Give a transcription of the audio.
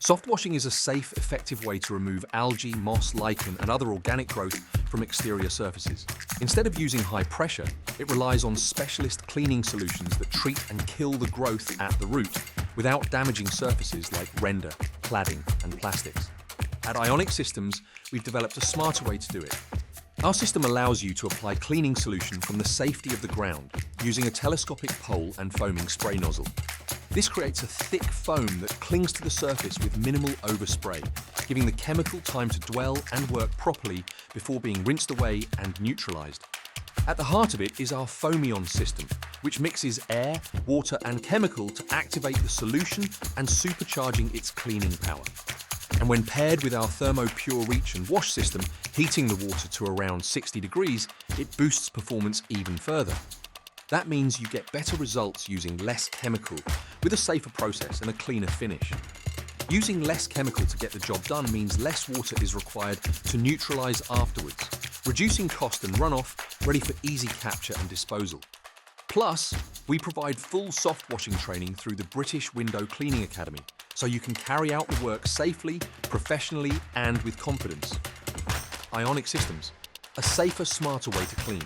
Soft washing is a safe, effective way to remove algae, moss, lichen, and other organic growth from exterior surfaces. Instead of using high pressure, it relies on specialist cleaning solutions that treat and kill the growth at the root without damaging surfaces like render, cladding, and plastics. At Ionic Systems, we've developed a smarter way to do it. Our system allows you to apply cleaning solution from the safety of the ground using a telescopic pole and foaming spray nozzle. This creates a thick foam that clings to the surface with minimal overspray, giving the chemical time to dwell and work properly before being rinsed away and neutralized. At the heart of it is our Foamion system, which mixes air, water, and chemical to activate the solution and supercharging its cleaning power. And when paired with our Thermo Pure Reach and wash system, heating the water to around 60 degrees, it boosts performance even further. That means you get better results using less chemical, with a safer process and a cleaner finish. Using less chemical to get the job done means less water is required to neutralize afterwards, reducing cost and runoff, ready for easy capture and disposal. Plus, we provide full soft washing training through the British Window Cleaning Academy, so you can carry out the work safely, professionally, and with confidence. Ionic Systems, a safer, smarter way to clean.